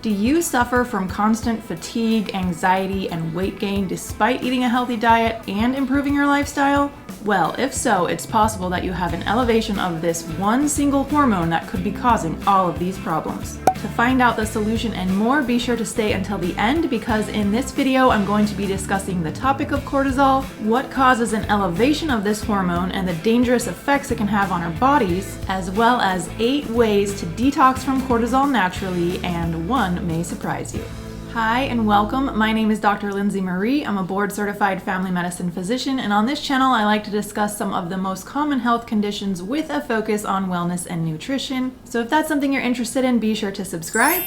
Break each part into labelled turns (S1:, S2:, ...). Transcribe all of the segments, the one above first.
S1: Do you suffer from constant fatigue, anxiety, and weight gain despite eating a healthy diet and improving your lifestyle? Well, if so, it's possible that you have an elevation of this one single hormone that could be causing all of these problems. To find out the solution and more, be sure to stay until the end because in this video I'm going to be discussing the topic of cortisol, what causes an elevation of this hormone and the dangerous effects it can have on our bodies, as well as 8 ways to detox from cortisol naturally, and one may surprise you. Hi and welcome. My name is Dr. Lindsay Marie. I'm a board-certified family medicine physician, and on this channel I like to discuss some of the most common health conditions with a focus on wellness and nutrition. So if that's something you're interested in, be sure to subscribe.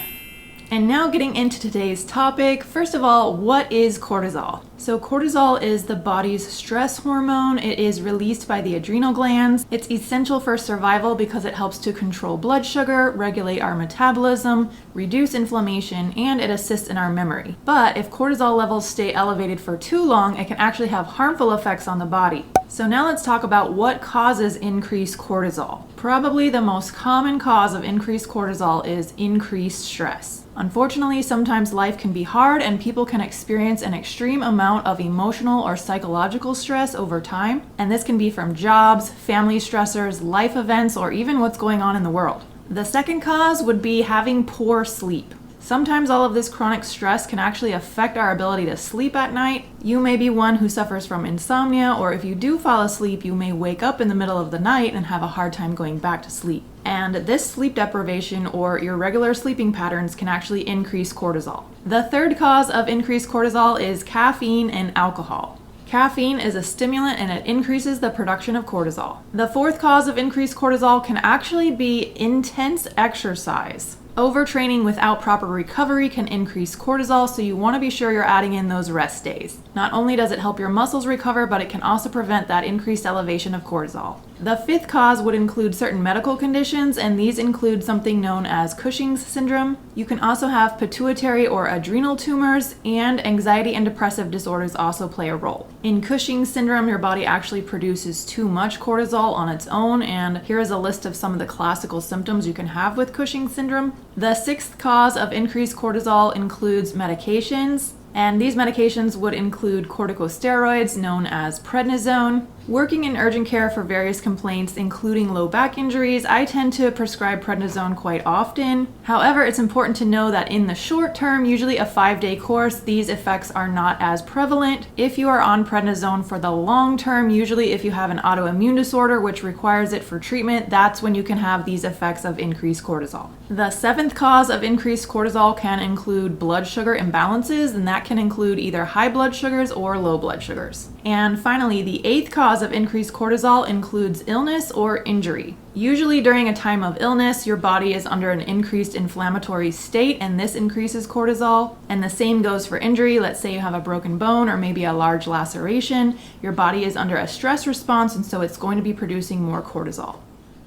S1: And now getting into today's topic, first of all, what is cortisol? So cortisol is the body's stress hormone. It is released by the adrenal glands. It's essential for survival because it helps to control blood sugar, regulate our metabolism, reduce inflammation, and it assists in our memory. But if cortisol levels stay elevated for too long, it can actually have harmful effects on the body. So now let's talk about what causes increased cortisol. Probably the most common cause of increased cortisol is increased stress. Unfortunately, sometimes life can be hard and people can experience an extreme amount of emotional or psychological stress over time, and this can be from jobs, family stressors, life events, or even what's going on in the world. The second cause would be having poor sleep. Sometimes all of this chronic stress can actually affect our ability to sleep at night. You may be one who suffers from insomnia, or if you do fall asleep, you may wake up in the middle of the night and have a hard time going back to sleep. And this sleep deprivation or irregular sleeping patterns can actually increase cortisol. The third cause of increased cortisol is caffeine and alcohol. Caffeine is a stimulant and it increases the production of cortisol. The fourth cause of increased cortisol can actually be intense exercise. Overtraining without proper recovery can increase cortisol, so you want to be sure you're adding in those rest days. Not only does it help your muscles recover, but it can also prevent that increased elevation of cortisol. The fifth cause would include certain medical conditions, and these include something known as Cushing's syndrome. You can also have pituitary or adrenal tumors, and anxiety and depressive disorders also play a role. In Cushing's syndrome, your body actually produces too much cortisol on its own, and here is a list of some of the classical symptoms you can have with Cushing's syndrome. The sixth cause of increased cortisol includes medications, and these medications would include corticosteroids known as prednisone. Working in urgent care for various complaints, including low back injuries, I tend to prescribe prednisone quite often. However, it's important to know that in the short term, usually a 5-day course, these effects are not as prevalent. If you are on prednisone for the long term, usually if you have an autoimmune disorder which requires it for treatment, that's when you can have these effects of increased cortisol. The seventh cause of increased cortisol can include blood sugar imbalances, and that can include either high blood sugars or low blood sugars. And finally, the eighth cause of increased cortisol includes illness or injury. Usually during a time of illness, your body is under an increased inflammatory state, and this increases cortisol. And the same goes for injury. Let's say you have a broken bone or maybe a large laceration. Your body is under a stress response, and so it's going to be producing more cortisol.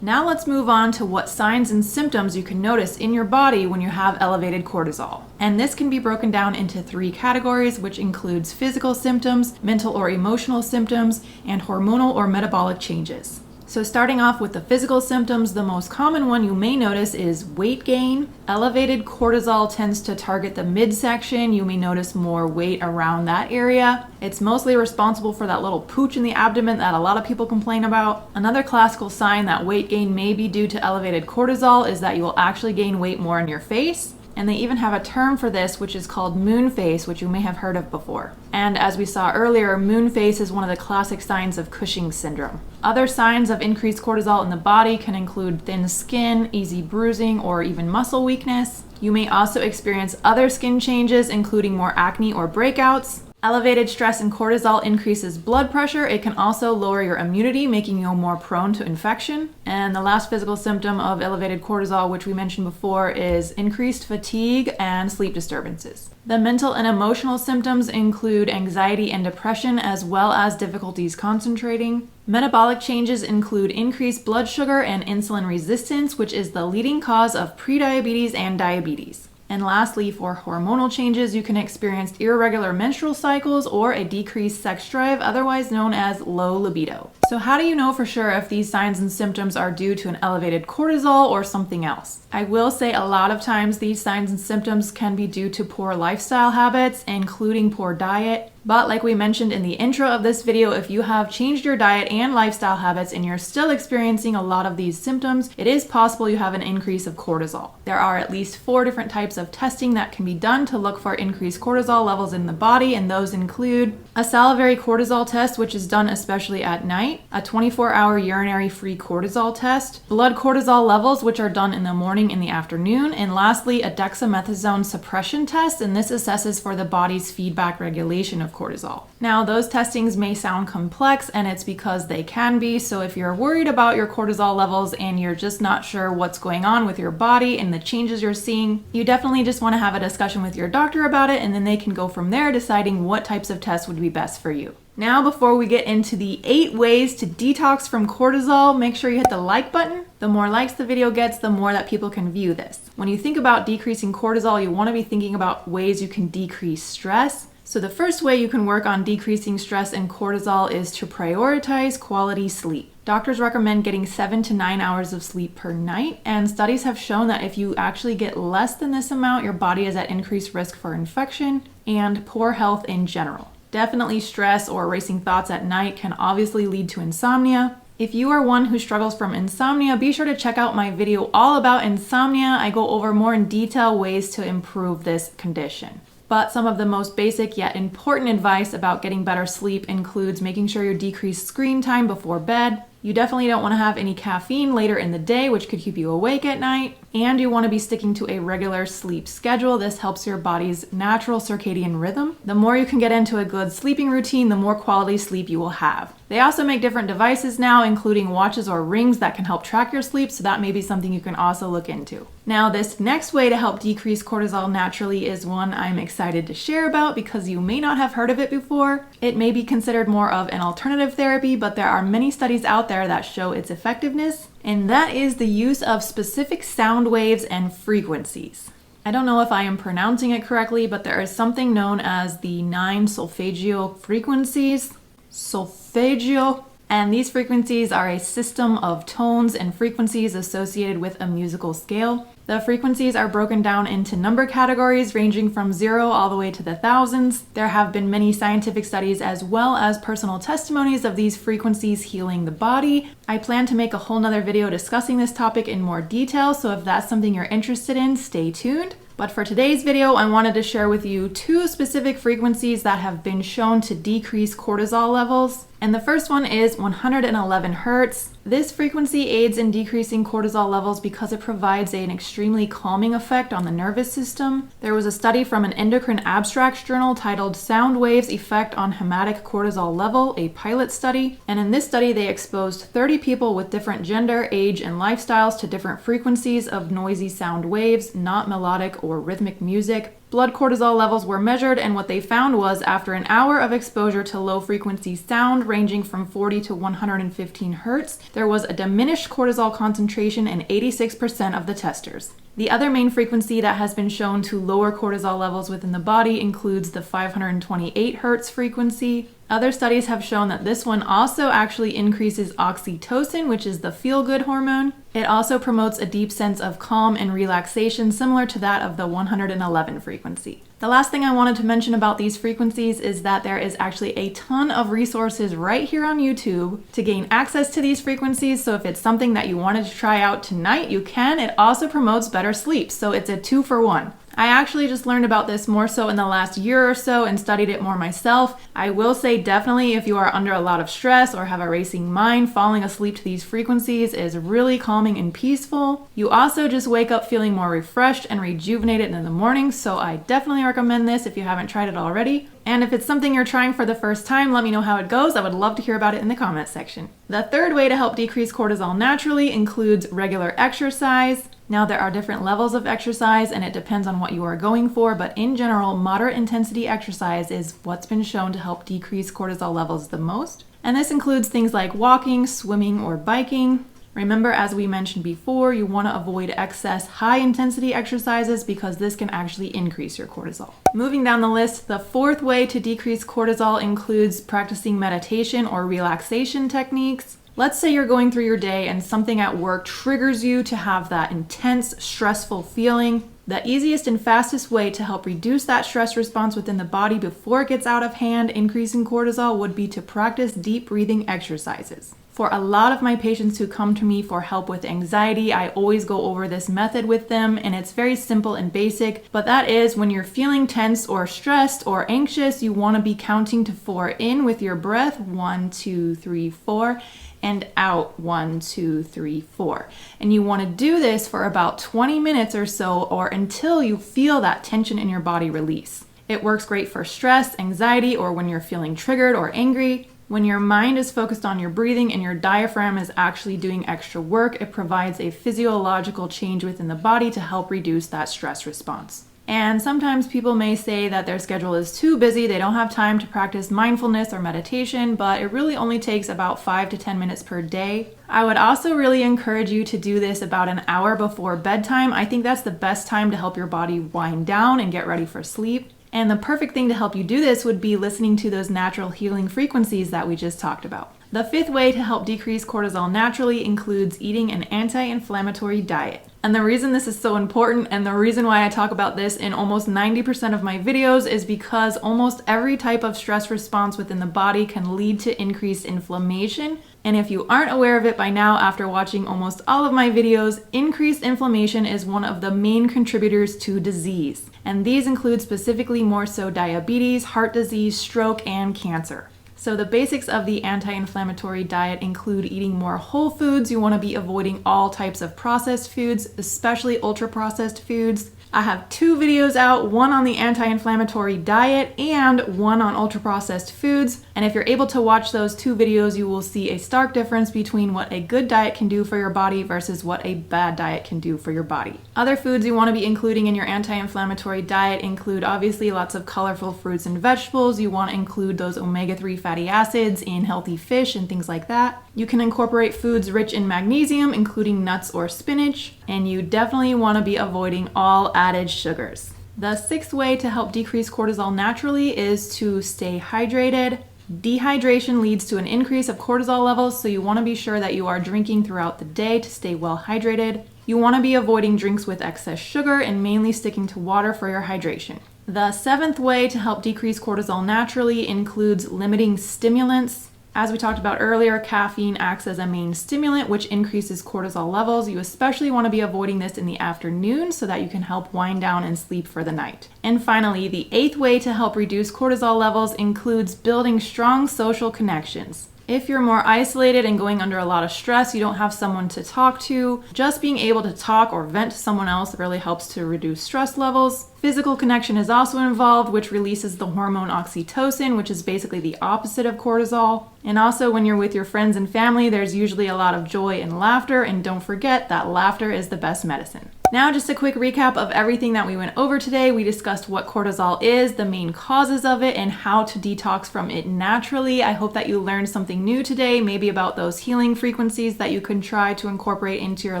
S1: Now let's move on to what signs and symptoms you can notice in your body when you have elevated cortisol. And this can be broken down into 3 categories, which includes physical symptoms, mental or emotional symptoms, and hormonal or metabolic changes. So starting off with the physical symptoms, the most common one you may notice is weight gain. Elevated cortisol tends to target the midsection. You may notice more weight around that area. It's mostly responsible for that little pooch in the abdomen that a lot of people complain about. Another classical sign that weight gain may be due to elevated cortisol is that you will actually gain weight more in your face. And they even have a term for this, which is called moon face, which you may have heard of before. And as we saw earlier, moon face is one of the classic signs of Cushing's syndrome. Other signs of increased cortisol in the body can include thin skin, easy bruising, or even muscle weakness. You may also experience other skin changes, including more acne or breakouts. Elevated stress and cortisol increases blood pressure. It can also lower your immunity, making you more prone to infection. And the last physical symptom of elevated cortisol, which we mentioned before, is increased fatigue and sleep disturbances. The mental and emotional symptoms include anxiety and depression, as well as difficulties concentrating. Metabolic changes include increased blood sugar and insulin resistance, which is the leading cause of prediabetes and diabetes. And lastly, for hormonal changes, you can experience irregular menstrual cycles or a decreased sex drive, otherwise known as low libido. So how do you know for sure if these signs and symptoms are due to an elevated cortisol or something else? I will say a lot of times these signs and symptoms can be due to poor lifestyle habits, including poor diet. But like we mentioned in the intro of this video, if you have changed your diet and lifestyle habits and you're still experiencing a lot of these symptoms, it is possible you have an increase of cortisol. There are at least 4 different types of testing that can be done to look for increased cortisol levels in the body, and those include a salivary cortisol test, which is done especially at night, a 24-hour urinary free cortisol test, blood cortisol levels, which are done in the morning and the afternoon, and lastly, a dexamethasone suppression test, and this assesses for the body's feedback regulation of cortisol. Now, those testings may sound complex, and it's because they can be, so if you're worried about your cortisol levels and you're just not sure what's going on with your body and the changes you're seeing, you definitely just want to have a discussion with your doctor about it, and then they can go from there deciding what types of tests would be best for you. Now, before we get into the 8 ways to detox from cortisol, make sure you hit the like button. The more likes the video gets, the more that people can view this. When you think about decreasing cortisol, you want to be thinking about ways you can decrease stress. So the first way you can work on decreasing stress and cortisol is to prioritize quality sleep. Doctors recommend getting 7 to 9 hours of sleep per night, and studies have shown that if you actually get less than this amount, your body is at increased risk for infection and poor health in general. Definitely stress or racing thoughts at night can obviously lead to insomnia. If you are one who struggles from insomnia, be sure to check out my video all about insomnia. I go over more in detail ways to improve this condition. But some of the most basic yet important advice about getting better sleep includes making sure you decrease screen time before bed. You definitely don't want to have any caffeine later in the day, which could keep you awake at night. And you want to be sticking to a regular sleep schedule. This helps your body's natural circadian rhythm. The more you can get into a good sleeping routine, the more quality sleep you will have. They also make different devices now, including watches or rings that can help track your sleep, so that may be something you can also look into. Now, this next way to help decrease cortisol naturally is one I'm excited to share about because you may not have heard of it before. It may be considered more of an alternative therapy, but there are many studies out there that show its effectiveness, and that is the use of specific sound waves and frequencies. I don't know if I am pronouncing it correctly, but there is something known as the 9 solfeggio frequencies. Solfeggio. And these frequencies are a system of tones and frequencies associated with a musical scale. The frequencies are broken down into number categories ranging from 0 all the way to the thousands. There have been many scientific studies as well as personal testimonies of these frequencies healing the body. I plan to make a whole nother video discussing this topic in more detail, so if that's something you're interested in, stay tuned. But for today's video, I wanted to share with you 2 specific frequencies that have been shown to decrease cortisol levels. And the first one is 111 Hertz. This frequency aids in decreasing cortisol levels because it provides an extremely calming effect on the nervous system. There was a study from an endocrine abstracts journal titled Sound Waves Effect on Hematic Cortisol Level, a pilot study. And in this study, they exposed 30 people with different gender, age, and lifestyles to different frequencies of noisy sound waves, not melodic or rhythmic music. Blood cortisol levels were measured, and what they found was after an hour of exposure to low frequency sound ranging from 40 to 115 Hertz, there was a diminished cortisol concentration in 86% of the testers. The other main frequency that has been shown to lower cortisol levels within the body includes the 528 Hertz frequency. Other studies have shown that this one also actually increases oxytocin, which is the feel-good hormone. It also promotes a deep sense of calm and relaxation similar to that of the 111 frequency. The last thing I wanted to mention about these frequencies is that there is actually a ton of resources right here on YouTube to gain access to these frequencies, so if it's something that you wanted to try out tonight, you can. It also promotes better sleep, so it's a 2-for-1. I actually just learned about this more so in the last year or so and studied it more myself. I will say definitely if you are under a lot of stress or have a racing mind, falling asleep to these frequencies is really calming and peaceful. You also just wake up feeling more refreshed and rejuvenated in the morning, so I definitely recommend this if you haven't tried it already. And if it's something you're trying for the first time, let me know how it goes. I would love to hear about it in the comments section. The third way to help decrease cortisol naturally includes regular exercise. Now, there are different levels of exercise and it depends on what you are going for, but in general, moderate intensity exercise is what's been shown to help decrease cortisol levels the most. And this includes things like walking, swimming, or biking. Remember, as we mentioned before, you want to avoid excess high-intensity exercises because this can actually increase your cortisol. Moving down the list, the fourth way to decrease cortisol includes practicing meditation or relaxation techniques. Let's say you're going through your day and something at work triggers you to have that intense, stressful feeling. The easiest and fastest way to help reduce that stress response within the body before it gets out of hand, increasing cortisol, would be to practice deep breathing exercises. For a lot of my patients who come to me for help with anxiety, I always go over this method with them, and it's very simple and basic, but that is when you're feeling tense or stressed or anxious, you want to be counting to 4 in with your breath, 1, 2, 3, 4, and out, 1, 2, 3, 4. And you want to do this for about 20 minutes or so, or until you feel that tension in your body release. It works great for stress, anxiety, or when you're feeling triggered or angry. When your mind is focused on your breathing and your diaphragm is actually doing extra work, it provides a physiological change within the body to help reduce that stress response. And sometimes people may say that their schedule is too busy, they don't have time to practice mindfulness or meditation, but it really only takes about 5 to 10 minutes per day. I would also really encourage you to do this about an hour before bedtime. I think that's the best time to help your body wind down and get ready for sleep. And the perfect thing to help you do this would be listening to those natural healing frequencies that we just talked about. The fifth way to help decrease cortisol naturally includes eating an anti-inflammatory diet. And the reason this is so important, and the reason why I talk about this in almost 90% of my videos, is because almost every type of stress response within the body can lead to increased inflammation. And if you aren't aware of it by now after watching almost all of my videos, increased inflammation is one of the main contributors to disease. And these include specifically more so diabetes, heart disease, stroke, and cancer. So the basics of the anti-inflammatory diet include eating more whole foods. You want to be avoiding all types of processed foods, especially ultra-processed foods. I have 2 videos out, one on the anti-inflammatory diet and one on ultra-processed foods. And if you're able to watch those 2 videos, you will see a stark difference between what a good diet can do for your body versus what a bad diet can do for your body. Other foods you want to be including in your anti-inflammatory diet include obviously lots of colorful fruits and vegetables. You want to include those omega-3 fatty acids in healthy fish and things like that. You can incorporate foods rich in magnesium, including nuts or spinach, and you definitely want to be avoiding all added sugars. The 6th way to help decrease cortisol naturally is to stay hydrated. Dehydration leads to an increase of cortisol levels, so you want to be sure that you are drinking throughout the day to stay well hydrated. You want to be avoiding drinks with excess sugar and mainly sticking to water for your hydration. The 7th way to help decrease cortisol naturally includes limiting stimulants. As we talked about earlier, caffeine acts as a main stimulant, which increases cortisol levels. You especially want to be avoiding this in the afternoon so that you can help wind down and sleep for the night. And finally, the 8th way to help reduce cortisol levels includes building strong social connections. If you're more isolated and going under a lot of stress, you don't have someone to talk to, just being able to talk or vent to someone else really helps to reduce stress levels. Physical connection is also involved, which releases the hormone oxytocin, which is basically the opposite of cortisol. And also when you're with your friends and family, there's usually a lot of joy and laughter, and don't forget that laughter is the best medicine. Now just a quick recap of everything that we went over today. We discussed what cortisol is, the main causes of it, and how to detox from it naturally. I hope that you learned something new today, maybe about those healing frequencies that you can try to incorporate into your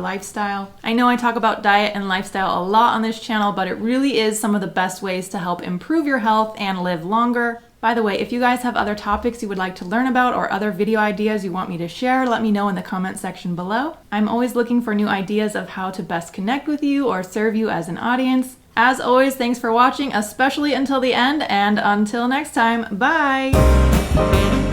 S1: lifestyle. I know I talk about diet and lifestyle a lot on this channel, but it really is some of the best ways to help improve your health and live longer. By the way, if you guys have other topics you would like to learn about or other video ideas you want me to share, let me know in the comment section below. I'm always looking for new ideas of how to best connect with you or serve you as an audience. As always, thanks for watching, especially until the end, and until next time, bye!